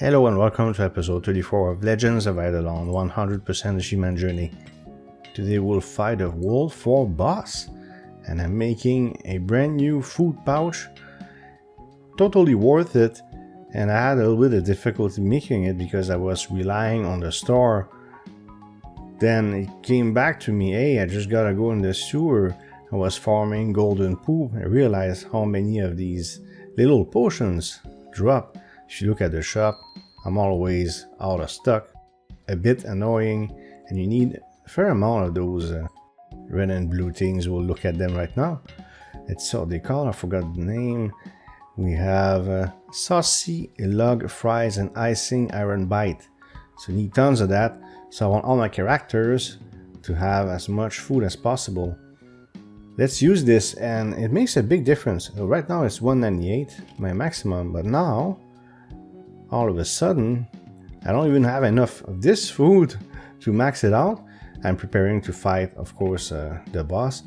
Hello and welcome to episode 34 of Legends of Idleon 100% Achievement Journey. Today we'll fight a World 4 boss, and I'm making a brand new food pouch. Totally worth it, and I had a little bit of difficulty making it because I was relying on the store. Then it came back to me, hey, I just gotta go in the sewer. I was farming golden poop. I realized how many of these little potions drop. If you look at the shop, I'm always out of stock. A bit annoying, and you need a fair amount of those red and blue things. We'll look at them right now. It's what they call, I forgot the name. We have saucy log fries and icing iron bite. So you need tons of that. So I want all my characters to have as much food as possible. Let's use this, and it makes a big difference. So right now it's 198, my maximum, but now all of a sudden I don't even have enough of this food to max it out. I'm preparing to fight, of course, the boss,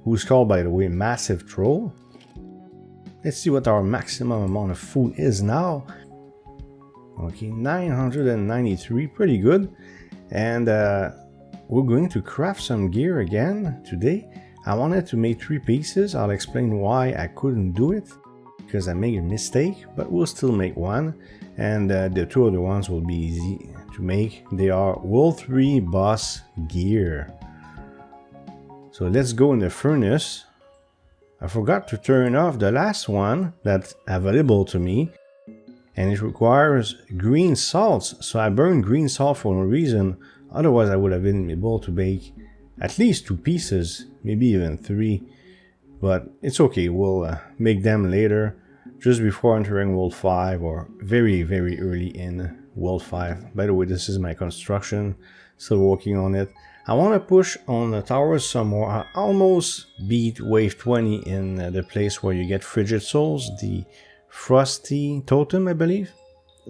who's called, by the way, Massive Troll. Let's see what our maximum amount of food is now. Okay, 993, pretty good. And we're going to craft some gear again today. I wanted to make 3 pieces. I'll explain why I couldn't do it, because I made a mistake, but we'll still make one. And the 2 other ones will be easy to make. They are World 3 boss gear. So let's go in the furnace. I forgot to turn off the last one that's available to me, and it requires green salts. So I burned green salt for no reason. Otherwise I would have been able to bake at least 2 pieces, maybe even 3. But it's okay, we'll make them later, just before entering World 5 or very early in World 5. By the way, this is my construction, still working on it. I want to push on the towers some more. I almost beat wave 20 in the place where you get frigid souls, the frosty totem, I believe.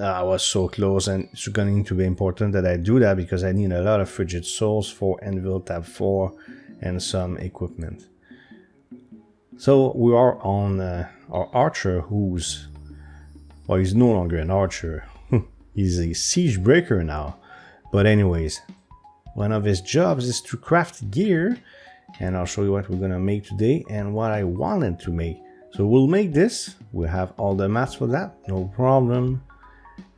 I was so close, and it's going to be important that I do that because I need a lot of frigid souls for Anvil tab 4 and some equipment. So we are on our archer, who's, well, he's no longer an archer. He's a siege breaker now. But anyways, one of his jobs is to craft gear, and I'll show you what we're gonna make today and what I wanted to make. So we'll make this. We'll have all the mats for that, no problem.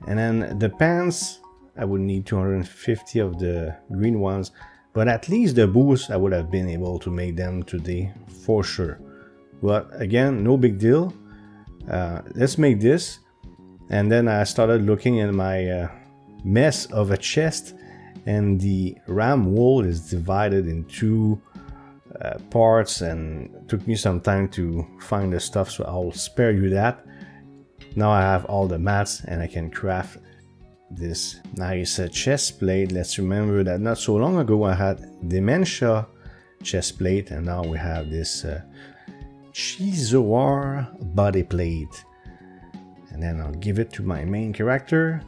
And then the pants, I would need 250 of the green ones, but at least the boots I would have been able to make them today for sure. But again, no big deal. Let's make this. And then I started looking at my mess of a chest, and the ram wool is divided in 2 parts, and it took me some time to find the stuff, so I'll spare you that. Now I have all the mats, and I can craft this nice chest plate. Let's remember that not so long ago I had dementia chest plate, and now we have this Chizoar body plate. And then I'll give it to my main character,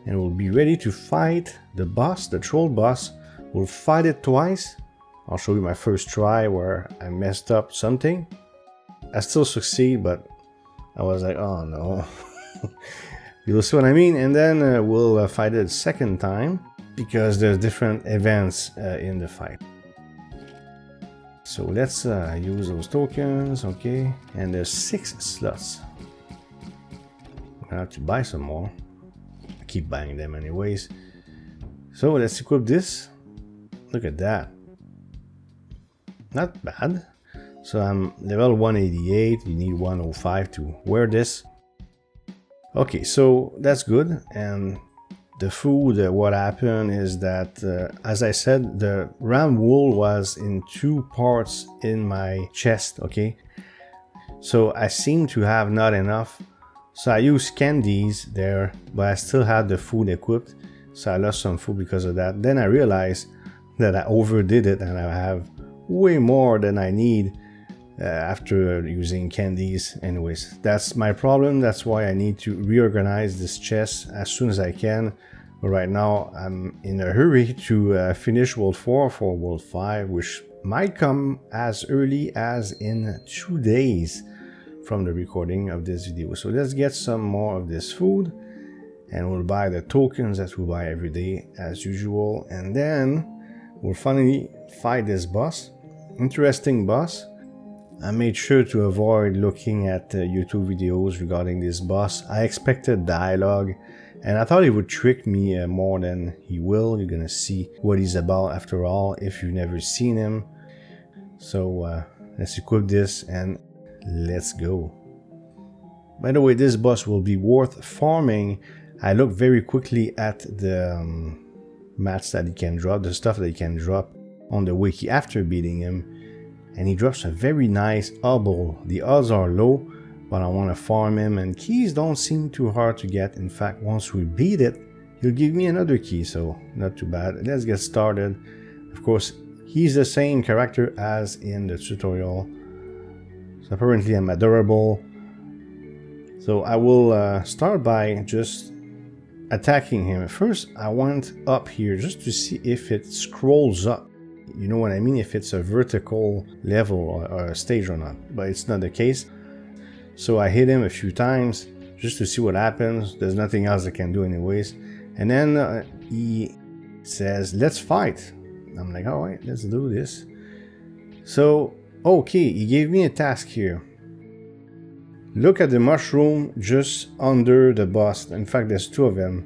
and we'll be ready to fight the boss, the troll boss. We'll fight it twice. I'll show you my first try where I messed up something. I still succeed, but I was like, oh no. You'll see what I mean. And then we'll fight it a second time, because there's different events in the fight. So let's use those tokens, okay? And there's 6 slots. I have to buy some more. I keep buying them anyways. So let's equip this. Look at that. Not bad. So I'm level 188. You need 105 to wear this. Okay, so that's good. And the food, what happened is that, as I said, the ram wool was in 2 parts in my chest, okay? So I seem to have not enough. So I used candies there, but I still had the food equipped. So I lost some food because of that. Then I realized that I overdid it, and I have way more than I need after using candies. Anyways, that's my problem. That's why I need to reorganize this chest as soon as I can. But right now I'm in a hurry to finish World 4 for World 5, which might come as early as in 2 days from the recording of this video. So let's get some more of this food, and we'll buy the tokens that we buy every day as usual, and then we'll finally fight this boss. Interesting boss. I made sure to avoid looking at YouTube videos regarding this boss. I expected dialogue, and I thought he would trick me more than he will. You're gonna see what he's about after all if you've never seen him. So let's equip this and let's go. By the way, this boss will be worth farming. I looked very quickly at the mats that he can drop, the stuff that he can drop on the wiki after beating him. And he drops a very nice obol. The odds are low, but I want to farm him, and keys don't seem too hard to get. In fact, once we beat it, he'll give me another key, so not too bad. Let's get started. Of course, he's the same character as in the tutorial. So apparently I'm adorable. So I will start by just attacking him. First, I went up here just to see if it scrolls up. You know what I mean? If it's a vertical level or a stage or not. But it's not the case. So I hit him a few times just to see what happens. There's nothing else I can do anyways. And then he says, let's fight. I'm like, all right, let's do this. So, okay, he gave me a task here. Look at the mushroom just under the boss. In fact, there's two of them.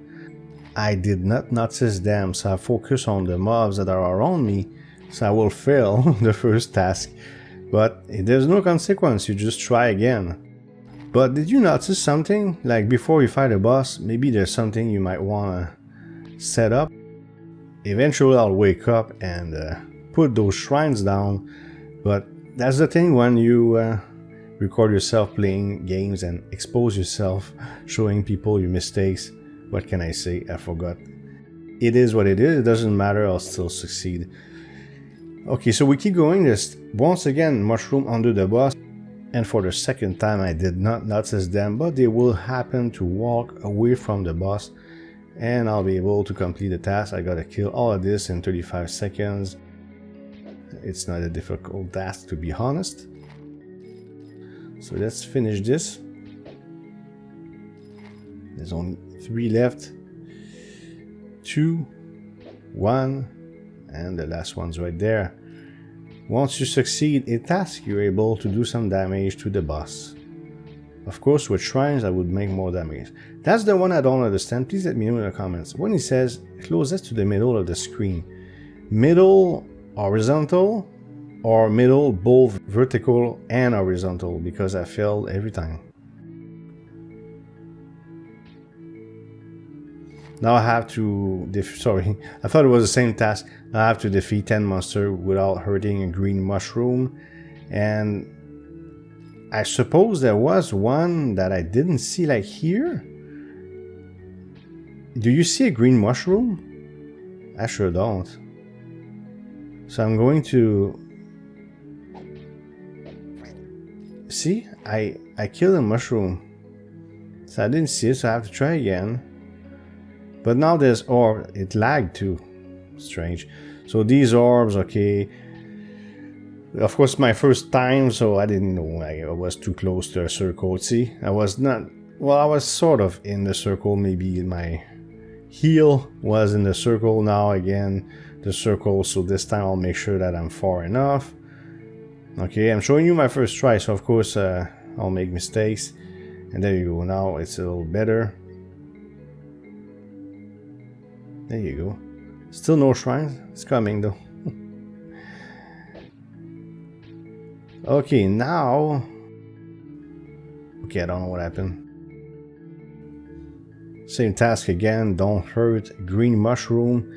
I did not notice them, so I focus on the mobs that are around me. So I will fail the first task, but there's no consequence, you just try again. But did you notice something? Like before you fight a boss, maybe there's something you might want to set up. Eventually I'll wake up and put those shrines down, but that's the thing when you record yourself playing games and expose yourself, showing people your mistakes. What can I say? I forgot. It is what it is, it doesn't matter, I'll still succeed. Okay, so we keep going. There's once again mushroom under the boss, and for the second time I did not notice them, but they will happen to walk away from the boss and I'll be able to complete the task. I gotta kill all of this in 35 seconds. It's not a difficult task, to be honest. So let's finish this. There's only 3 left. 2, 1. And the last one's right there. Once you succeed a task, you're able to do some damage to the boss. Of course, with shrines, I would make more damage. That's the one I don't understand. Please let me know in the comments. When he says closest to the middle of the screen, middle horizontal or middle both vertical and horizontal, because I failed every time. Now I have to sorry, I thought it was the same task. Now I have to defeat 10 monsters without hurting a green mushroom. And I suppose there was one that I didn't see, like here. Do you see a green mushroom? I sure don't. So I'm going to... See? I killed a mushroom. So I didn't see it, so I have to try again. But now there's orb. It lagged too. Strange. So these orbs, okay. Of course, my first time, so I didn't know I was too close to a circle. See, I was not. Well, I was sort of in the circle. Maybe my heel was in the circle. Now again, the circle. So this time I'll make sure that I'm far enough. Okay, I'm showing you my first try. So of course I'll make mistakes. And there you go. Now it's a little better. There you go. Still no shrines. It's coming though. Okay, now... Okay, I don't know what happened. Same task again. Don't hurt. Green mushroom.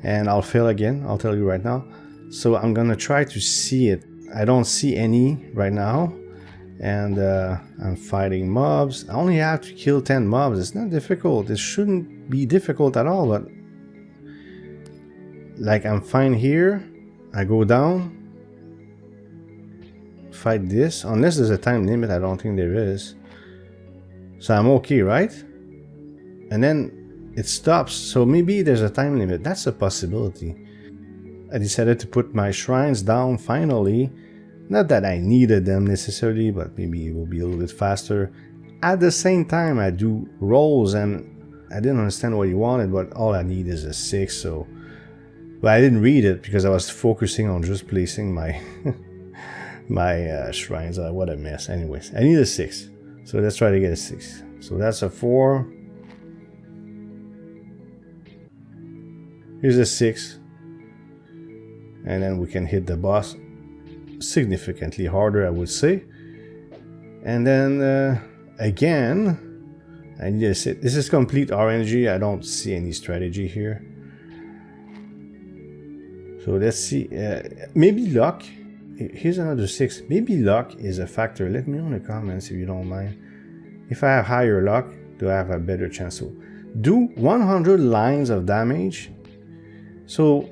And I'll fail again. I'll tell you right now. So I'm gonna try to see it. I don't see any right now. And I'm fighting mobs. I only have to kill 10 mobs. It's not difficult. It shouldn't be difficult at all, but... Like, I'm fine here. I go down. Fight this. Unless there's a time limit, I don't think there is. So I'm okay, right? And then it stops. So maybe there's a time limit. That's a possibility. I decided to put my shrines down finally. Not that I needed them necessarily, but maybe it will be a little bit faster. At the same time, I do rolls, and I didn't understand what he wanted, but all I need is a 6, so... But I didn't read it because I was focusing on just placing my my shrines. What a mess. Anyways, I need a 6. So let's try to get a 6. So that's a 4. Here's a 6. And then we can hit the boss significantly harder, I would say. And then again, I need a 6. This is complete RNG. I don't see any strategy here. So let's see. Maybe luck. Here's another 6. Maybe luck is a factor. Let me know in the comments if you don't mind. If I have higher luck, do I have a better chance? So do 100 lines of damage. So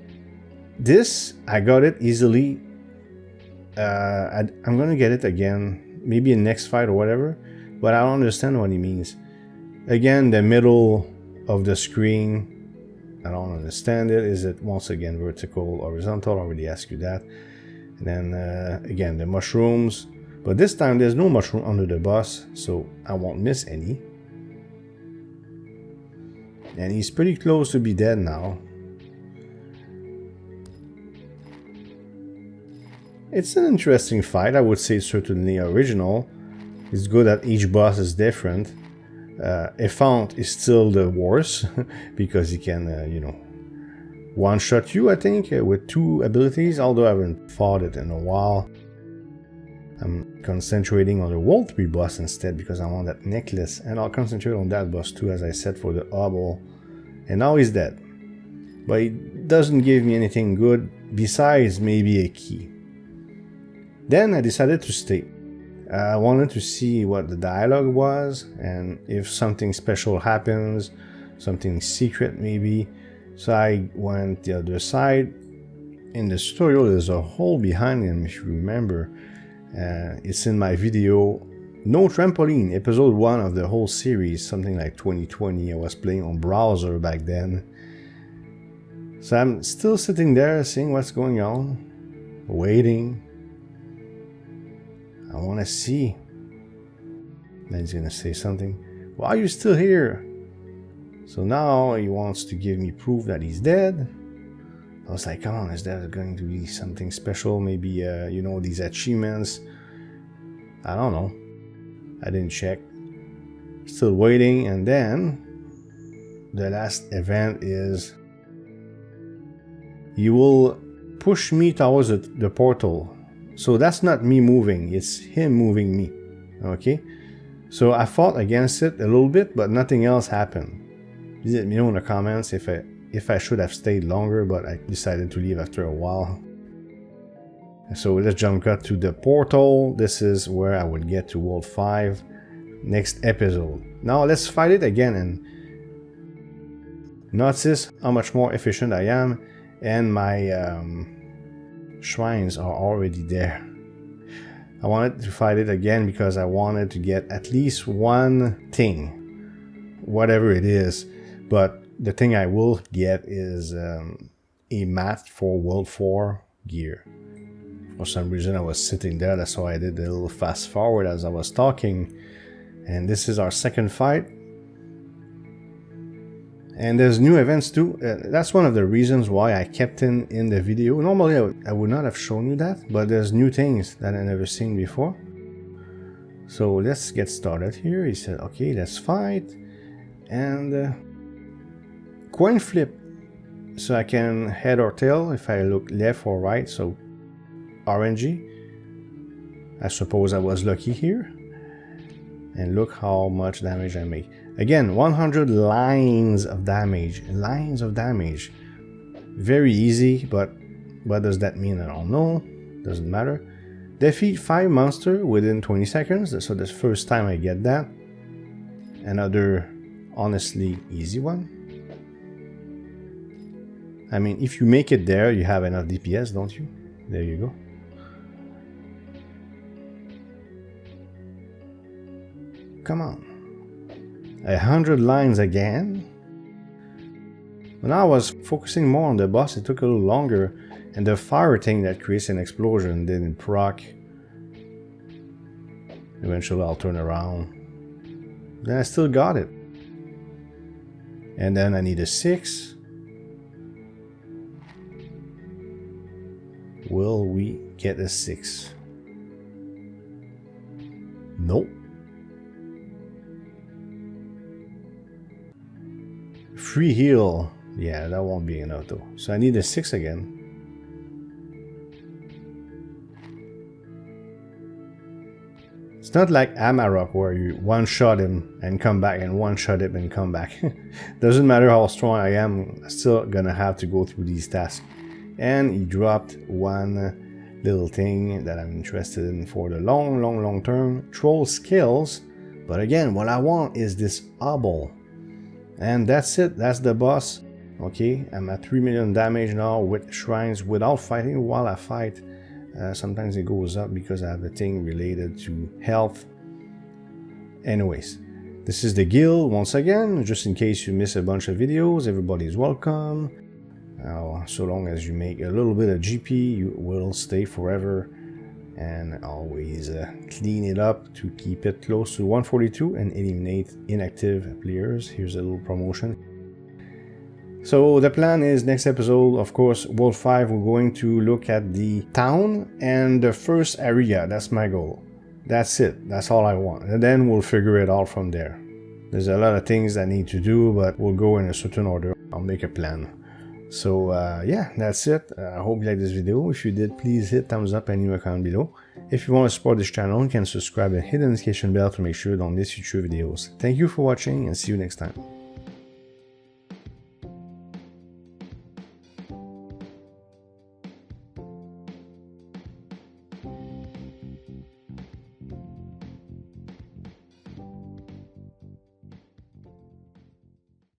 this, I got it easily. I'm gonna get it again, maybe in next fight or whatever, but I don't understand what he means. Again, the middle of the screen, I don't understand it. Is it once again vertical, horizontal? I already asked you that. And then again, the mushrooms, but this time there's no mushroom under the boss, so I won't miss any. And he's pretty close to be dead now. It's an interesting fight. I would say it's certainly original. It's good that each boss is different. Effant is still the worst because he can, you know, one-shot you, I think, with 2 abilities, although I haven't fought it in a while. I'm concentrating on the World 3 boss instead because I want that necklace, and I'll concentrate on that boss too, as I said, for the obel. And now he's dead. But he doesn't give me anything good besides maybe a key. Then I decided to stay. I wanted to see what the dialogue was and if something special happens, something secret maybe. So I went the other side. In the tutorial there's a hole behind him, if you remember. It's in my video No Trampoline, episode 1 of the whole series, something like 2020. I was playing on browser back then. So I'm still sitting there seeing what's going on, waiting. I want to see. Then he's going to say something. Why are you still here? So now he wants to give me proof that he's dead. I was like, come on, is there going to be something special? Maybe, you know, these achievements. I don't know. I didn't check. Still waiting. And then the last event is you will push me towards the portal. So that's not me moving, it's him moving me. Okay? So I fought against it a little bit, but nothing else happened. Let me know in the comments if I should have stayed longer, but I decided to leave after a while. So let's jump cut to the portal. This is where I would get to World 5 next episode. Now let's fight it again and notice how much more efficient I am, and my shrines are already there. I wanted to fight it again because I wanted to get at least one thing, whatever it is. But the thing I will get is a mat for World 4 gear. For some reason I was sitting there, that's why I did a little fast forward as I was talking. And this is our second fight. And there's new events too. That's one of the reasons why I kept in the video. Normally I would not have shown you that, but there's new things that I never seen before. So let's get started here. He said, okay, let's fight. And coin flip. So I can head or tail if I look left or right. So RNG. I suppose I was lucky here. And look how much damage I made. Again, 100 lines of damage. Lines of damage. Very easy, but what does that mean? I don't know. Doesn't matter. Defeat 5 monsters within 20 seconds. So that's the first time I get that. Another honestly easy one. I mean, if you make it there, you have enough DPS, don't you? There you go. Come on. 100 lines again. When I was focusing more on the boss, it took a little longer, and the fire thing that creates an explosion didn't proc. Eventually I'll turn around. Then I still got it. And then I need a 6. Will we get a 6? Nope. Free heal. Yeah, that won't be enough though. So I need a 6 again. It's not like Amarok where you one-shot him and come back and one-shot him and come back. Doesn't matter how strong I am, I'm still gonna have to go through these tasks. And he dropped one little thing that I'm interested in for the long term. Troll skills. But again, what I want is this obol. And that's it. That's the boss. Okay, I'm at 3 million damage now with shrines without fighting. While I fight, sometimes it goes up because I have a thing related to health. Anyways, this is the guild once again, just in case you miss a bunch of videos. Everybody's welcome. So long as you make a little bit of GP, you will stay forever. And always clean it up to keep it close to 142 and eliminate inactive players. Here's a little promotion. So the plan is next episode, of course, World 5, we're going to look at the town and the first area. That's my goal. That's it. That's all I want. And then we'll figure it out from there. There's a lot of things I need to do, but we'll go in a certain order. I'll make a plan. So yeah, that's it. I hope you liked this video. If you did, please hit thumbs up and leave a comment below. If you want to support this channel, you can subscribe and hit the notification bell to make sure you don't miss future videos. Thank you for watching and see you next time.